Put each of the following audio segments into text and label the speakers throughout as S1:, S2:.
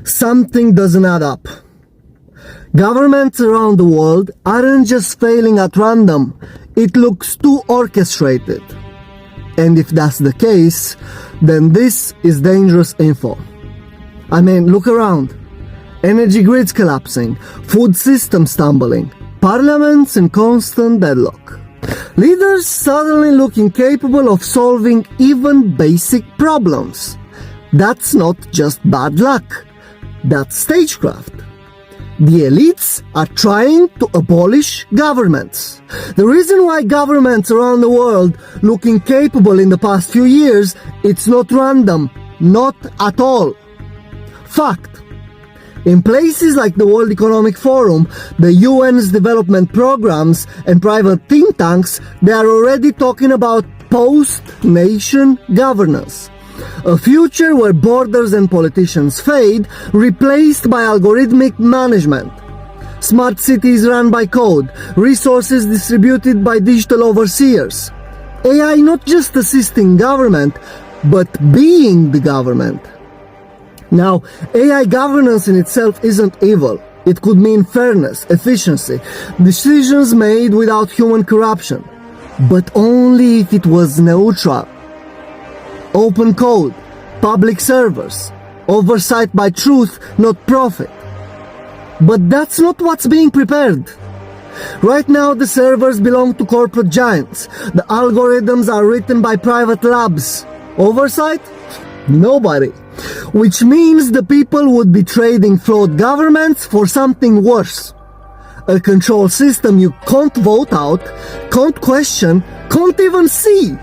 S1: Something doesn't add up. Governments around the world aren't just failing at random, it looks too orchestrated. And if that's the case, then this is dangerous info. I mean, look around. Energy grids collapsing, food systems stumbling, parliaments in constant deadlock. Leaders suddenly look incapable of solving even basic problems. That's not just bad luck, that's stagecraft. The elites are trying to abolish governments. The reason why governments around the world look incapable in the past few years, it's not random, not at all. Fact. In places like the World Economic Forum, the UN's development programs and private think tanks, they are already talking about post-nation governance. A future where borders and politicians fade, replaced by algorithmic management. Smart cities run by code, resources distributed by digital overseers. AI not just assisting government, but being the government. Now, AI governance in itself isn't evil. It could mean fairness, efficiency, decisions made without human corruption. But only if it was neutral. Open code, public servers, oversight by truth, not profit. But that's not what's being prepared. Right now the servers belong to corporate giants. The algorithms are written by private labs. Oversight? Nobody. Which means the people would be trading flawed governments for something worse. A control system you can't vote out, can't question, can't even see.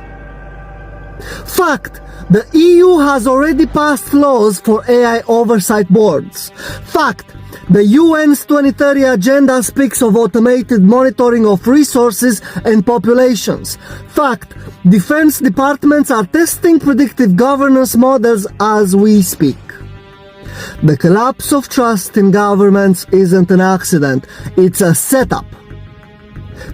S1: Fact. The EU has already passed laws for AI oversight boards. Fact. The UN's 2030 agenda speaks of automated monitoring of resources and populations. Fact. Defense departments are testing predictive governance models as we speak. The collapse of trust in governments isn't an accident, it's a setup.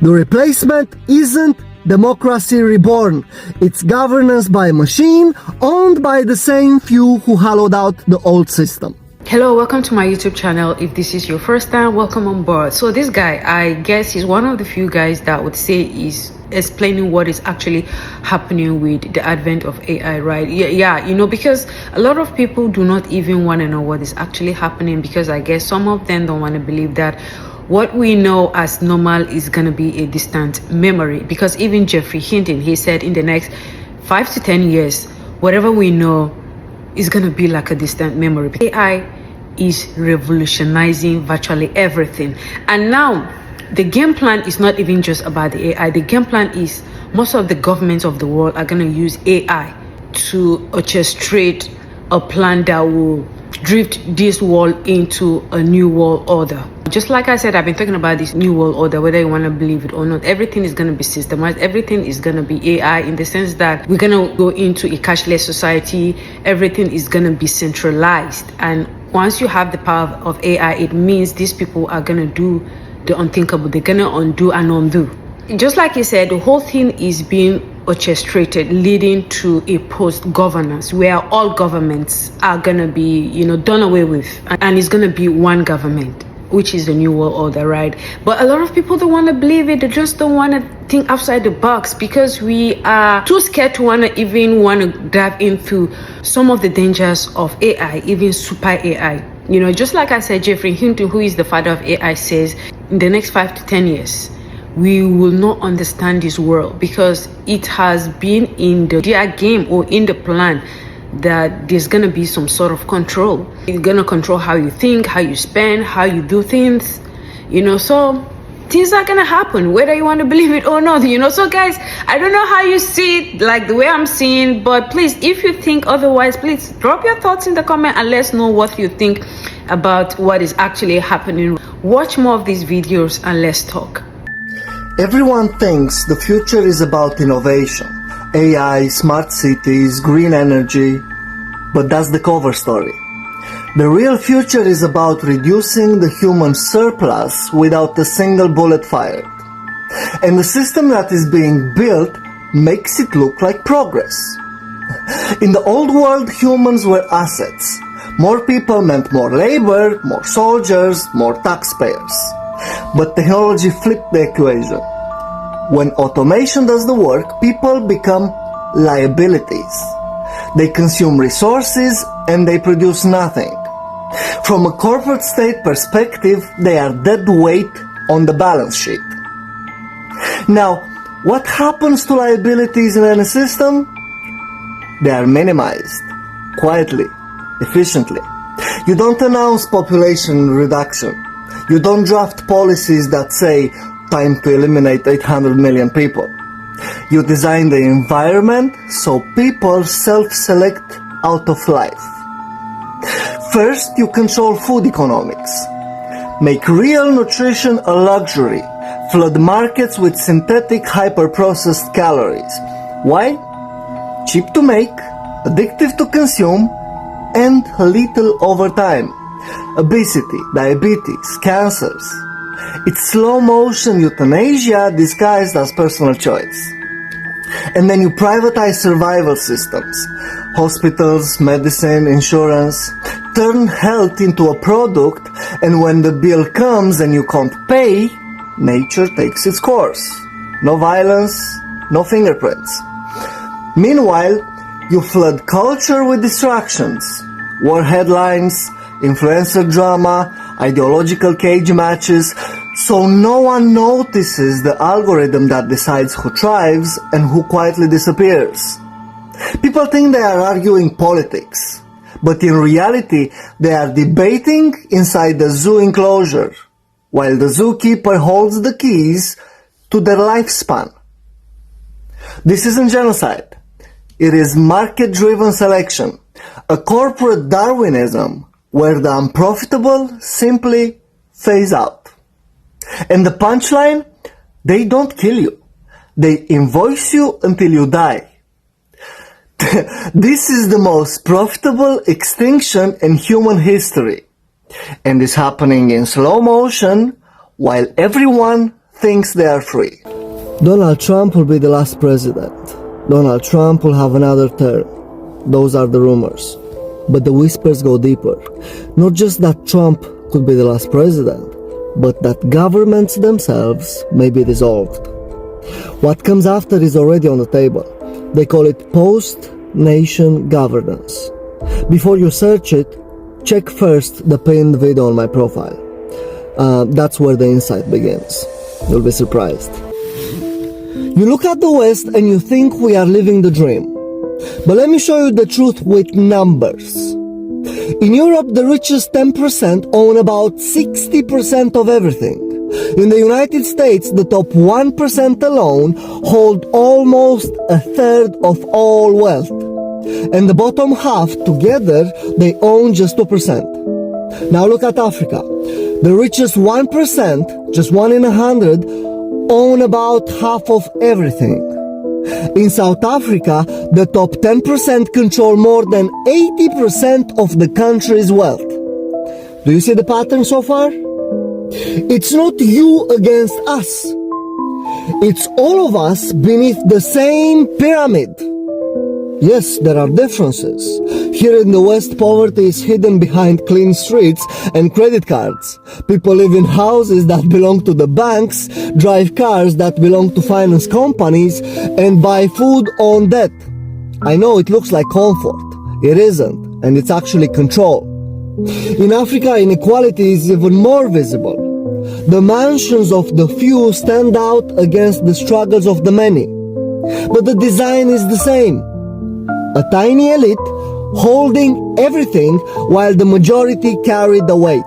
S1: The replacement isn't democracy reborn. It's governance by a machine, owned by the same few who hollowed out the old system.
S2: Hello, welcome to my YouTube channel. If this is your first time, welcome on board. So this guy, I guess he's one of the few guys that would say is explaining what is actually happening with the advent of AI, right? Yeah, you know, because a lot of people do not even want to know what is actually happening, because I guess some of them don't want to believe that what we know as normal is going to be a distant memory. Because even Geoffrey Hinton, he said in the next 5 to 10 years, whatever we know is going to be like a distant memory. AI is revolutionizing virtually everything. And now the game plan is not even just about the AI. The game plan is most of the governments of the world are going to use AI to orchestrate a plan that will drift this world into a new world order. Just like I said, I've been talking about this new world order, whether you want to believe it or not. Everything is going to be systemized. Everything is going to be AI, in the sense that we're going to go into a cashless society. Everything is going to be centralized. And once you have the power of AI, it means these people are going to do the unthinkable. They're going to undo and undo. Just like you said, the whole thing is being orchestrated, leading to a post-governance where all governments are going to be, done away with. And it's going to be one government, which is the new world order, right? But a lot of people don't want to believe it. They just don't want to think outside the box, because we are too scared to want to dive into some of the dangers of AI, even super AI. Just like I said, Geoffrey Hinton, who is the father of AI, says in the next 5 to 10 years, we will not understand this world, because it has been in their game or in the plan that there's going to be some sort of control. It's going to control how you think, how you spend, how you do things, so things are going to happen, whether you want to believe it or not, So guys, I don't know how you see it, like the way I'm seeing, but please, if you think otherwise, please drop your thoughts in the comment and let's know what you think about what is actually happening. Watch more of these videos and let's talk.
S1: Everyone thinks the future is about innovation, AI, smart cities, green energy, but that's the cover story. The real future is about reducing the human surplus without a single bullet fired. And the system that is being built makes it look like progress. In the old world, humans were assets. More people meant more labor, more soldiers, more taxpayers. But technology flipped the equation. When automation does the work, people become liabilities. They consume resources and they produce nothing. From a corporate state perspective, they are dead weight on the balance sheet. Now, what happens to liabilities in any system? They are minimized, quietly, efficiently. You don't announce population reduction. You don't draft policies that say, time to eliminate 800 million people. You design the environment so people self-select out of life. First, you control food economics. Make real nutrition a luxury. Flood markets with synthetic hyper-processed calories. Why? Cheap to make, addictive to consume, and lethal over time. Obesity, diabetes, cancers. It's slow-motion euthanasia disguised as personal choice. And then you privatize survival systems. Hospitals, medicine, insurance. Turn health into a product, and when the bill comes and you can't pay, nature takes its course. No violence, no fingerprints. Meanwhile, you flood culture with distractions. War headlines, influencer drama, ideological cage matches, so no one notices the algorithm that decides who thrives and who quietly disappears. People think they are arguing politics, but in reality they are debating inside the zoo enclosure, while the zookeeper holds the keys to their lifespan. This isn't genocide. It is market-driven selection, a corporate Darwinism where the unprofitable simply phase out. And the punchline? They don't kill you. They invoice you until you die. This is the most profitable extinction in human history. And it's happening in slow motion while everyone thinks they are free. Donald Trump will be the last president. Donald Trump will have another term. Those are the rumors. But the whispers go deeper. Not just that Trump could be the last president, but that governments themselves may be dissolved. What comes after is already on the table. They call it post-nation governance. Before you search it, check first the pinned video on my profile. That's where the insight begins. You'll be surprised. You look at the West and you think we are living the dream. But let me show you the truth with numbers. In Europe, the richest 10% own about 60% of everything. In the United States, the top 1% alone hold almost a third of all wealth. And the bottom half, together, they own just 2%. Now look at Africa. The richest 1%, just 1 in 100, own about half of everything. In South Africa, the top 10% control more than 80% of the country's wealth. Do you see the pattern so far? It's not you against us. It's all of us beneath the same pyramid. Yes, there are differences. Here in the West, poverty is hidden behind clean streets and credit cards. People live in houses that belong to the banks, drive cars that belong to finance companies, and buy food on debt. I know it looks like comfort. It isn't, and it's actually control. In Africa, inequality is even more visible. The mansions of the few stand out against the struggles of the many. But the design is the same. A tiny elite holding everything while the majority carry the weight.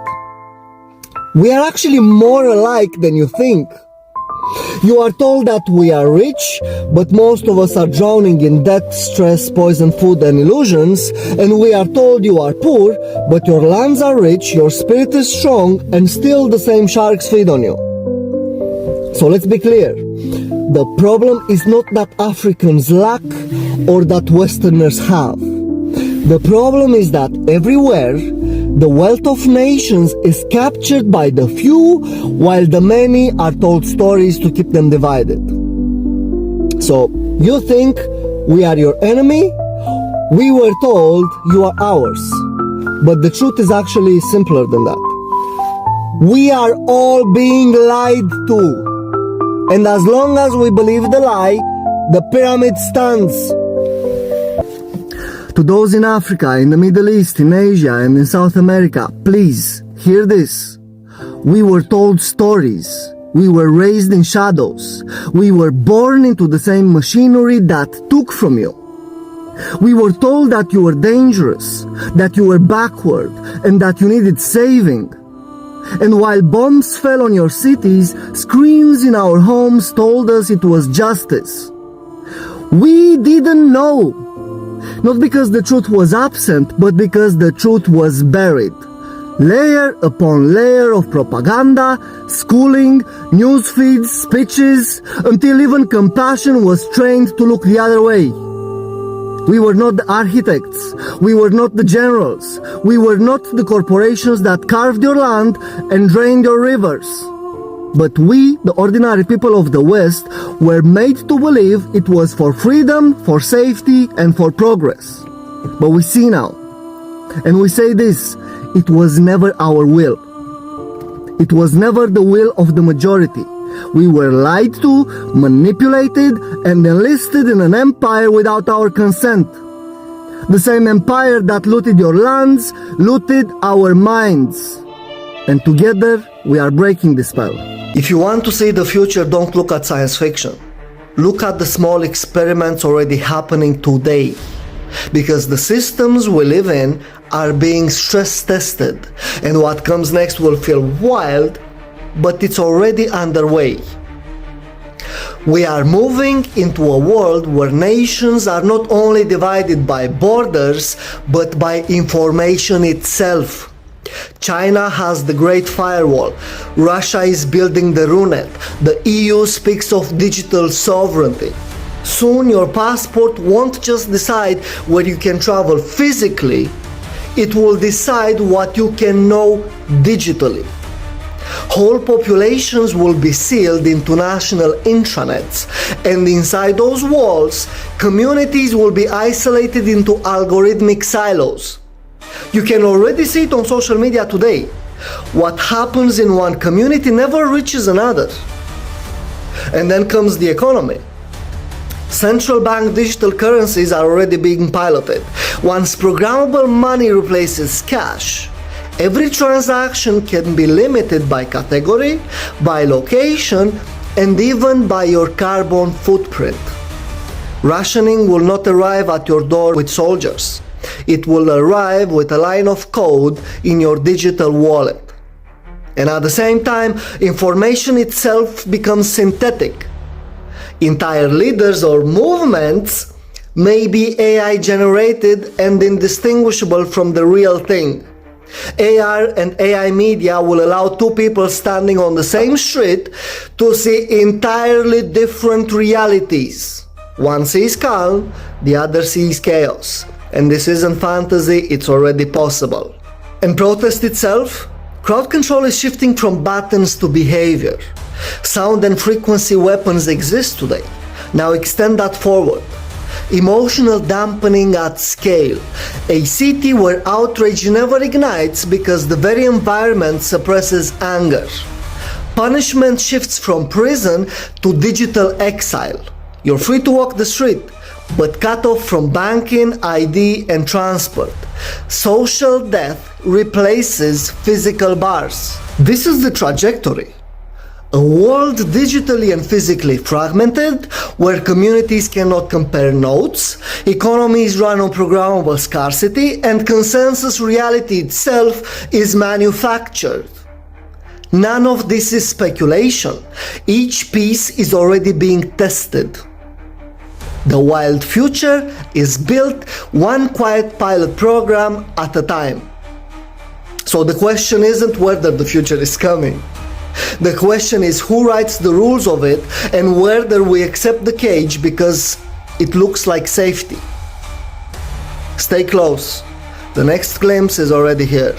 S1: We are actually more alike than you think. You are told that we are rich, but most of us are drowning in debt, stress, poison, food, and illusions. And we are told you are poor, but your lands are rich, your spirit is strong, and still the same sharks feed on you. So let's be clear. The problem is not that Africans lack or that Westerners have. The problem is that everywhere, the wealth of nations is captured by the few, while the many are told stories to keep them divided. So, you think we are your enemy? We were told you are ours. But the truth is actually simpler than that. We are all being lied to. And as long as we believe the lie, the pyramid stands. To those in Africa, in the Middle East, in Asia, and in South America, please hear this. We were told stories. We were raised in shadows. We were born into the same machinery that took from you. We were told that you were dangerous, that you were backward, and that you needed saving. And while bombs fell on your cities, screens in our homes told us it was justice. We didn't know. Not because the truth was absent, but because the truth was buried. Layer upon layer of propaganda, schooling, news feeds, speeches, until even compassion was trained to look the other way. We were not the architects. We were not the generals. We were not the corporations that carved your land and drained your rivers. But we, the ordinary people of the West, were made to believe it was for freedom, for safety, and for progress. But we see now, and we say this, it was never our will. It was never the will of the majority. We were lied to, manipulated, and enlisted in an empire without our consent. The same empire that looted your lands, looted our minds. And together, we are breaking the spell. If you want to see the future, don't look at science fiction. Look at the small experiments already happening today. Because the systems we live in are being stress tested. And what comes next will feel wild, but it's already underway. We are moving into a world where nations are not only divided by borders, but by information itself. China has the Great Firewall. Russia is building the Runet. The EU speaks of digital sovereignty. Soon your passport won't just decide where you can travel physically, it will decide what you can know digitally. Whole populations will be sealed into national intranets, and inside those walls, communities will be isolated into algorithmic silos. You can already see it on social media today. What happens in one community never reaches another. And then comes the economy. Central bank digital currencies are already being piloted. Once programmable money replaces cash, every transaction can be limited by category, by location, and even by your carbon footprint. Rationing will not arrive at your door with soldiers. It will arrive with a line of code in your digital wallet. And at the same time, information itself becomes synthetic. Entire leaders or movements may be AI generated and indistinguishable from the real thing. AR and AI media will allow two people standing on the same street to see entirely different realities. One sees calm, the other sees chaos. And this isn't fantasy, it's already possible. And protest itself? Crowd control is shifting from buttons to behavior. Sound and frequency weapons exist today. Now extend that forward. Emotional dampening at scale. A city where outrage never ignites because the very environment suppresses anger. Punishment shifts from prison to digital exile. You're free to walk the street, but cut off from banking, ID, and transport. Social death replaces physical bars. This is the trajectory. A world digitally and physically fragmented, where communities cannot compare notes, economies run on programmable scarcity, and consensus reality itself is manufactured. None of this is speculation. Each piece is already being tested. The wild future is built one quiet pilot program at a time. So the question isn't whether the future is coming. The question is who writes the rules of it and whether we accept the cage because it looks like safety. Stay close. The next glimpse is already here.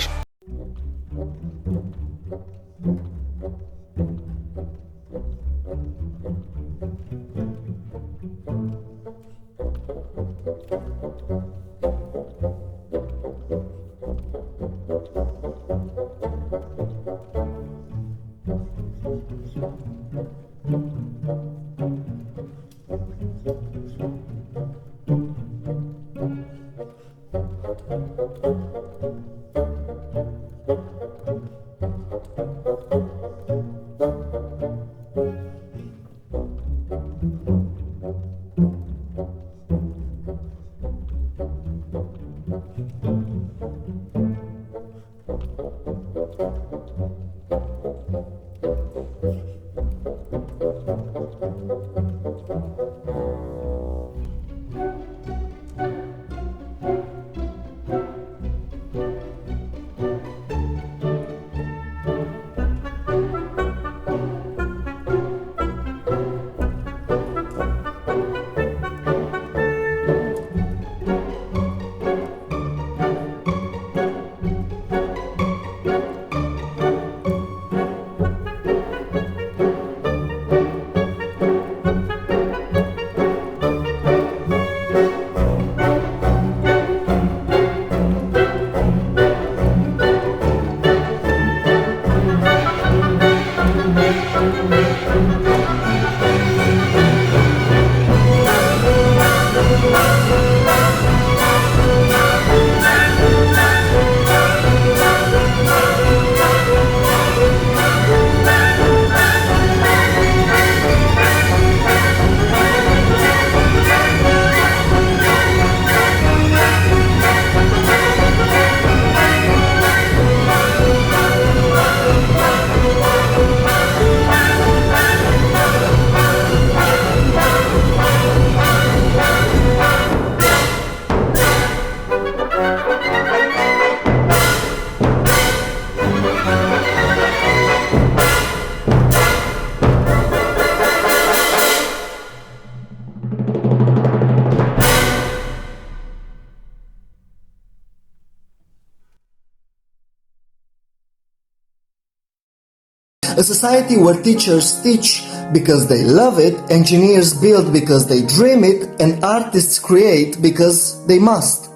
S1: A society where teachers teach because they love it, engineers build because they dream it, and artists create because they must.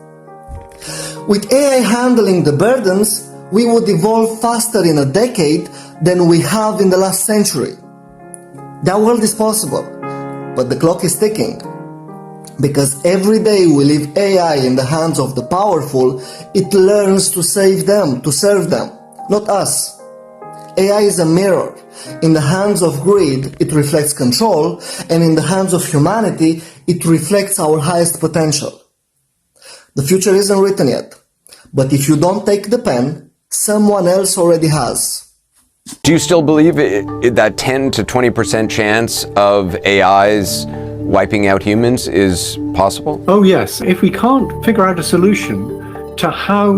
S1: With AI handling the burdens, we would evolve faster in a decade than we have in the last century. That world is possible, but the clock is ticking. Because every day we leave AI in the hands of the powerful, it learns to save them, to serve them, not us. AI is a mirror. In the hands of greed, it reflects control, and in the hands of humanity, it reflects our highest potential. The future isn't written yet, but if you don't take the pen, someone else already has.
S3: Do you still believe that 10 to 20% chance of AIs wiping out humans is possible?
S4: Oh yes, if we can't figure out a solution to how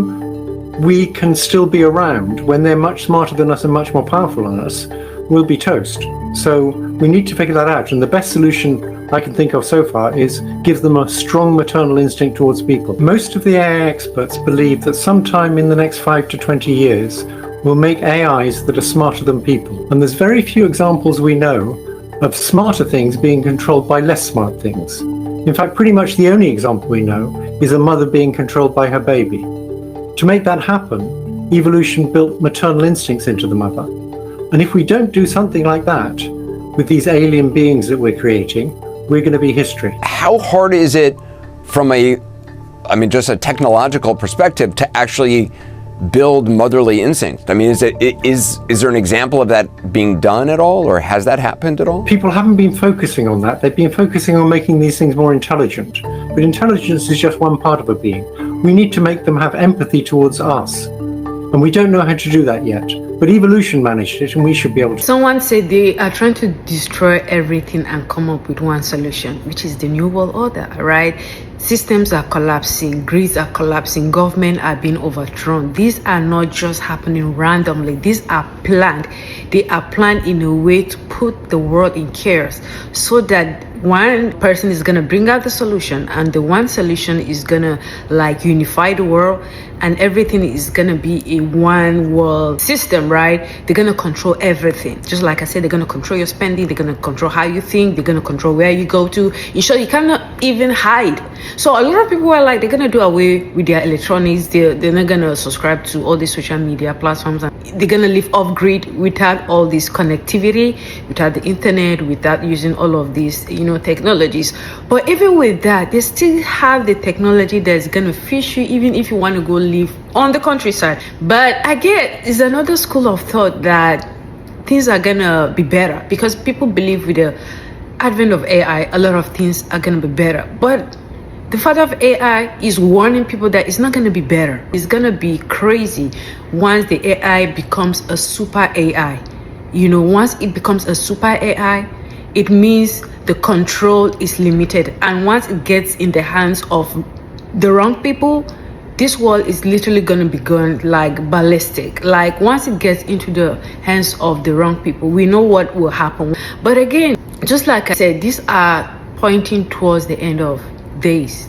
S4: we can still be around when they're much smarter than us and much more powerful than us, we'll be toast. So we need to figure that out, and the best solution I can think of so far is give them a strong maternal instinct towards people. Most of the AI experts believe that sometime in the next 5 to 20 years we'll make AIs that are smarter than people, and there's very few examples we know of smarter things being controlled by less smart things. In fact, pretty much the only example we know is a mother being controlled by her baby. To make that happen, evolution built maternal instincts into the mother. And if we don't do something like that with these alien beings that we're creating, we're going to be history.
S3: How hard is it from just a technological perspective to actually build motherly instinct? I mean, is there an example of that being done at all, or has that happened at all?
S4: People haven't been focusing on that. They've been focusing on making these things more intelligent. But intelligence is just one part of a being. We need to make them have empathy towards us. And we don't know how to do that yet. But evolution managed it, and we should be able to.
S2: Someone said they are trying to destroy everything and come up with one solution, which is the New World Order, right? Systems are collapsing, grids are collapsing, government are being overthrown. These are not just happening randomly. These are planned. They are planned in a way to put the world in chaos so that one person is going to bring out the solution, and the one solution is going to unify the world, and everything is going to be a one world system, right? They're going to control everything. Just like I said, they're going to control your spending, they're going to control how you think, they're going to control where you go to. In short, you cannot even hide. So a lot of people are like, they're gonna do away with their electronics, they're not gonna subscribe to all these social media platforms, and they're gonna live off grid without all this connectivity, without the internet, without using all of these, technologies. But even with that, they still have the technology that's gonna fish you, even if you want to go live on the countryside. But I get it's another school of thought that things are gonna be better, because people believe with the advent of AI, a lot of things are gonna be better. But the father of AI is warning people that it's not gonna be better. It's gonna be crazy once the AI becomes a super AI. Once it becomes a super AI, it means the control is limited. And once it gets in the hands of the wrong people, this world is literally going to be going like ballistic. Like once it gets into the hands of the wrong people, we know what will happen. But again, just like I said, these are pointing towards the end of days.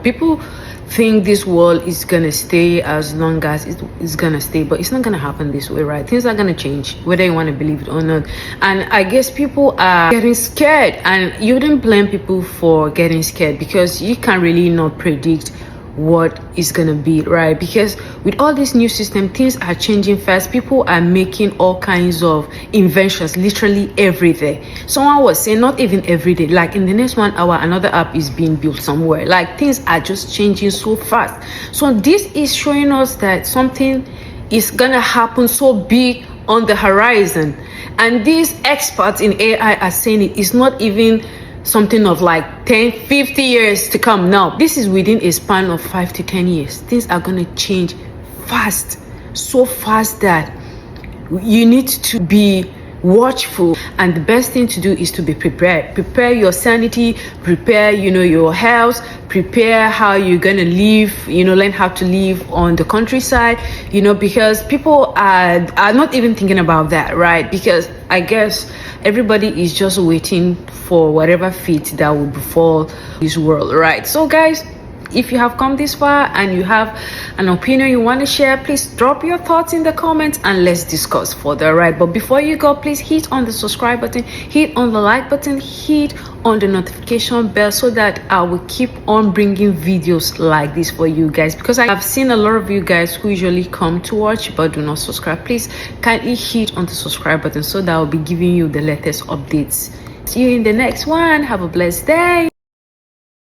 S2: People think this world is going to stay as long as it's going to stay, but it's not going to happen this way, right? Things are going to change, whether you want to believe it or not. And I guess people are getting scared, and you wouldn't blame people for getting scared, because you can really not predict what is gonna be, right? Because with all this new system, things are changing fast. People are making all kinds of inventions literally every day. Someone was saying not even every day, like in the next 1 hour another app is being built somewhere. Like things are just changing so fast. So this is showing us that something is gonna happen so big on the horizon, and these experts in AI are saying it is not even something of like 10-50 years to come. Now this is within a span of 5 to 10 years. Things are going to change fast, so fast that you need to be watchful, and the best thing to do is to be prepared. Prepare your sanity, prepare your health, prepare how you're gonna live, learn how to live on the countryside, because people are not even thinking about that, right? Because I guess everybody is just waiting for whatever fate that will befall this world, right? So guys, if you have come this far and you have an opinion you want to share, please drop your thoughts in the comments and let's discuss further, right? But before you go, please hit on the subscribe button, hit on the like button, hit on the notification bell, so that I will keep on bringing videos like this for you guys, because I have seen a lot of you guys who usually come to watch but do not subscribe. Please kindly hit on the subscribe button so that I'll be giving you the latest updates. See you in the next one. Have a blessed day.